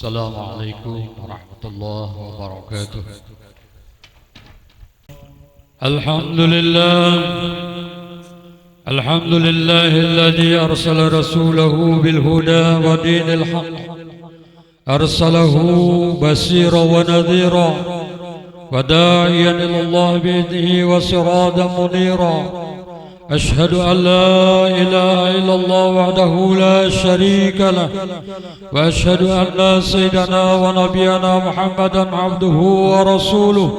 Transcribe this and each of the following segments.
Assalamualaikum warahmatullahi wabarakatuh. Alhamdulillahilladzi arsala rasulahu bil huda wa dinil haqq. Arsalahu basira wa nadhira wa da'iyan ila Allah bi'idnihi wa sirajan munira. أشهد أن لا إله إلا الله وحده لا شريك له وأشهد أن سيدنا ونبينا محمدا عبده ورسوله.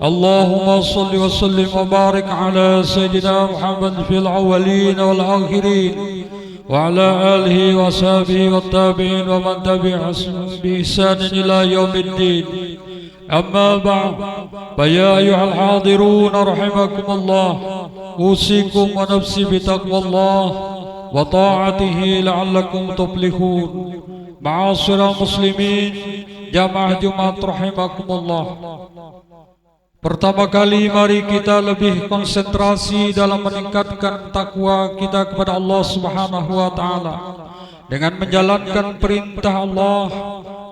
اللهم صل وسلم وبارك على سيدنا محمد في الأولين والآخرين وعلى آله وصحبه والتابعين ومن تبعهم بإحسان إلى يوم الدين. أما بعد فيا أيها الحاضرون رحمكم الله أوصيكم ونفسي بتقوى الله وطاعته لعلكم تفلحون. معاشر المسلمين jamaah Jumat rahimakumullah. Pertama kali mari kita lebih konsentrasi dalam meningkatkan takwa kita kepada Allah Subhanahu wa taala dengan menjalankan perintah Allah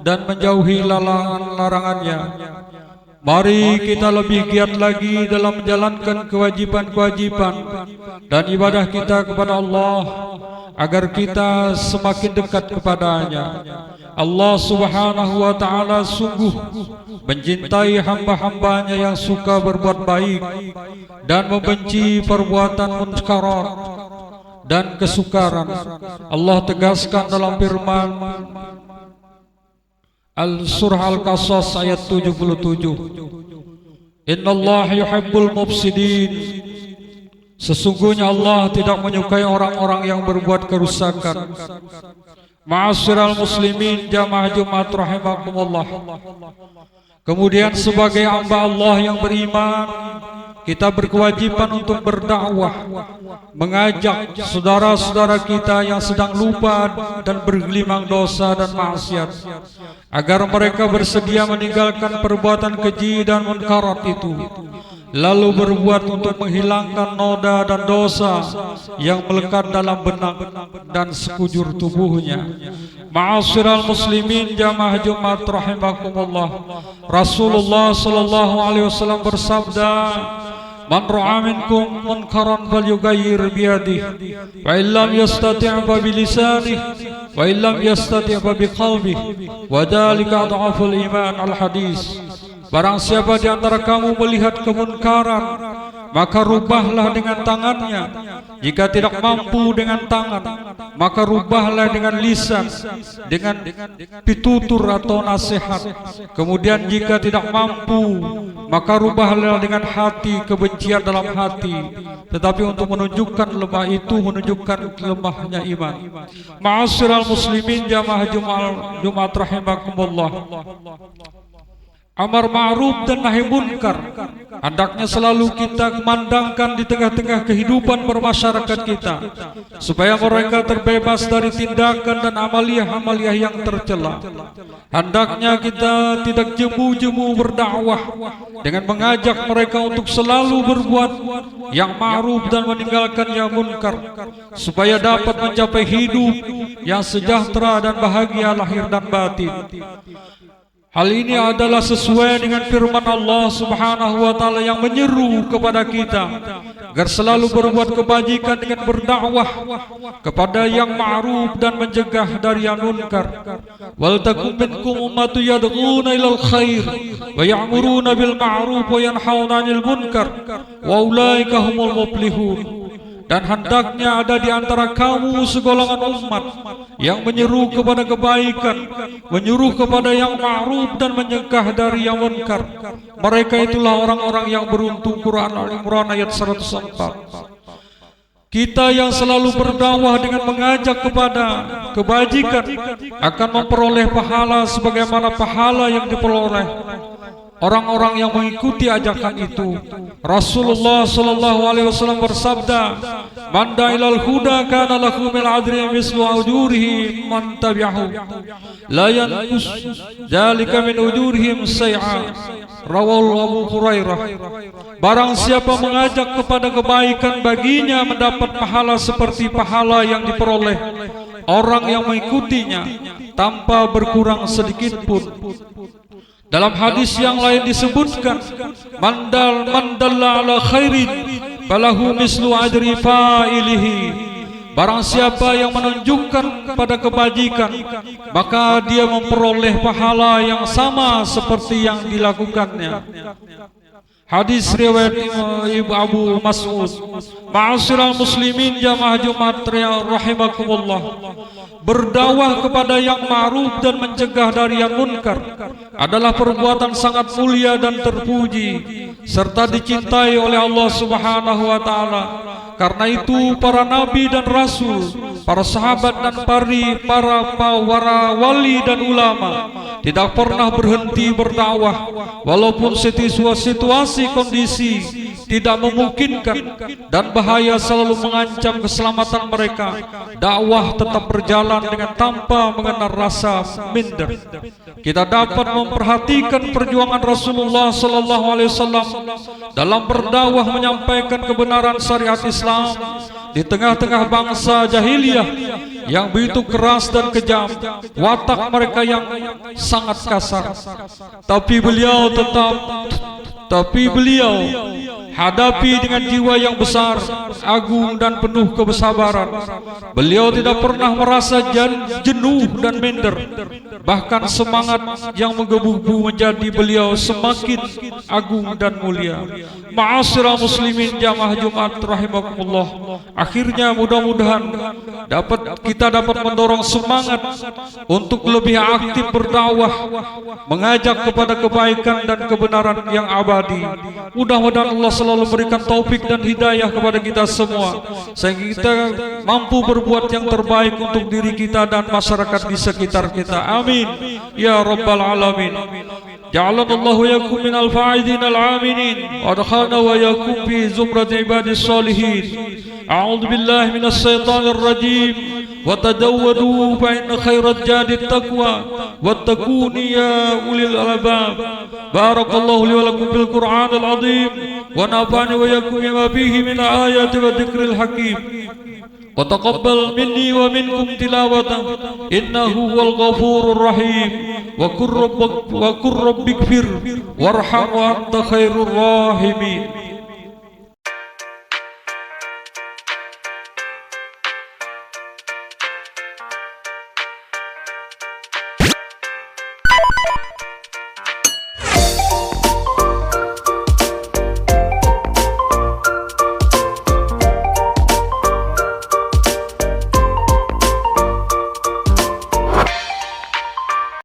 dan menjauhi larangan-larangannya. Mari kita lebih giat lagi dalam menjalankan kewajiban-kewajiban dan ibadah kita kepada Allah agar kita semakin dekat kepadanya. Allah Subhanahu wa taala sungguh mencintai hamba-hambanya yang suka berbuat baik dan membenci perbuatan munkarat dan kesukaran. Allah tegaskan dalam firman Al-Surah Al-Qasas ayat 77, Innallaha yuhibbul mufsidin. Sesungguhnya Allah tidak menyukai orang-orang yang berbuat kerusakan. Ma'asyiral muslimin jamaah Jumat rahimakumullah. Kemudian sebagai hamba Allah yang beriman, kita berkewajiban untuk berdakwah, mengajak saudara-saudara kita yang sedang lupa dan bergelimang dosa dan maksiat agar mereka bersedia meninggalkan perbuatan keji dan munkarat itu, lalu berbuat untuk menghilangkan noda dan dosa yang melekat dalam benak dan sekujur tubuhnya. Ma'asyiral muslimin jamaah Jumat rahimakumullah. Rasulullah sallallahu alaihi wasallam bersabda, Man ra'a minkum munkaran falyughayyir biyadihi wa illam yastati' fa bilisanihi wa illam yastati' fa biqalbihi wa dzalika adhaful iman. Al-hadis. Barang siapa di antara kamu melihat kemunkaran, maka rubahlah dengan tangannya. Jika tidak mampu dengan tangan, maka rubahlah dengan lisan, dengan pitutur atau nasihat. Kemudian jika tidak mampu, maka rubahlah dengan hati, kebencian dalam hati. Tetapi untuk menunjukkan lemah itu, menunjukkan lemahnya iman. Ma'asyiral muslimin jamaah Jumat rahimakumullah. Amar ma'ruf dan nahi munkar hendaknya selalu kita memandangkan di tengah-tengah kehidupan bermasyarakat kita, supaya mereka terbebas dari tindakan dan amaliyah-amaliyah yang tercela. Hendaknya kita tidak jemu-jemu berdakwah dengan mengajak mereka untuk selalu berbuat yang ma'ruf dan meninggalkan yang munkar, supaya dapat mencapai hidup yang sejahtera dan bahagia lahir dan batin. Hal ini adalah sesuai dengan firman Allah Subhanahu wa taala yang menyeru kepada kita agar selalu berbuat kebajikan dengan berdakwah kepada yang ma'ruf dan mencegah dari yang munkar. Wal takum minkum ummatun yad'una ilal khair wa ya'muruna bil ma'ruf wa yanhauna 'anil munkar wa ulaika humul muflihun. Dan hendaknya ada di antara kamu segolongan umat yang menyeru kepada kebaikan, menyuruh kepada yang ma'ruf dan mencegah dari yang munkar. Mereka itulah orang-orang yang beruntung. Quran Al-Imran ayat 104. Kita yang selalu berdakwah dengan mengajak kepada kebajikan akan memperoleh pahala sebagaimana pahala yang diperoleh orang-orang yang mengikuti ajakan itu. Rasulullah sallallahu alaihi wasallam bersabda, "Man da'ilal huda kana lahu min ajri mislu ujurihi man tabi'ahu la yanqus dzalika min ujurihim syai'a." Rawahu Abu Hurairah. Barang siapa mengajak kepada kebaikan, baginya mendapat pahala seperti pahala yang diperoleh orang yang mengikutinya tanpa berkurang sedikit pun. Dalam hadis yang lain disebutkan, mandalla ala khairin falahu mislu ajri fa'ilihi. Barang siapa yang menunjukkan pada kebajikan, maka dia memperoleh pahala yang sama seperti yang dilakukannya. Hadis riwayat Ibu Abu Mas'ud. Ma'asyiral muslimin jamaah Jumat rahimakumullah. Berdakwah kepada yang ma'ruf dan mencegah dari yang munkar adalah perbuatan sangat mulia dan terpuji serta dicintai oleh Allah Subhanahu wa taala. Karena itu para nabi dan rasul, para sahabat dan para wali dan ulama tidak pernah berhenti berdakwah walaupun situasi kondisi tidak memungkinkan dan bahaya selalu mengancam keselamatan mereka. Dakwah tetap berjalan dengan tanpa mengenal rasa minder. Kita dapat memperhatikan perjuangan Rasulullah sallallahu alaihi wasallam dalam berdakwah menyampaikan kebenaran syariat Islam di tengah-tengah bangsa jahiliyah yang begitu keras dan kejam, watak mereka yang sangat kasar. Tapi beliau hadapi dengan jiwa yang besar, agung dan penuh kesabaran. Beliau tidak pernah merasa jenuh dan minder. Bahkan semangat yang menggebu-gebu menjadi beliau semakin agung dan mulia. Ma'asyiral muslimin jamaah Jumat rahimakumullah. Akhirnya mudah-mudahan kita dapat mendorong semangat untuk lebih aktif berdakwah, mengajak kepada kebaikan dan kebenaran yang abadi. Mudah-mudahan Allah selalu berikan taufik dan hidayah kepada kita semua sehingga kita mampu berbuat yang terbaik untuk diri kita dan masyarakat di sekitar kita. Amin ya rabbal alamin. Ja'alanallahu wa yakum minal fa'idin al-aminin wa adkhalna wa yakum fi zumrat ibadis salihin. A'udzu billahi minas syaitanir rajim. Wa tadawwadu fa inna khairat jadid taqwa wattaquni ya ulil albab. Barakallahu li wa lakum bil Qur'anil azim wa nafa'ani wa yakum bima fihi min ayati wa dzikril hakim. Wa taqabbal minni wa minkum tilawatan innahu huwal ghafurur rahim. Wa qur rabbighfir warham wa anta khairur rahimin.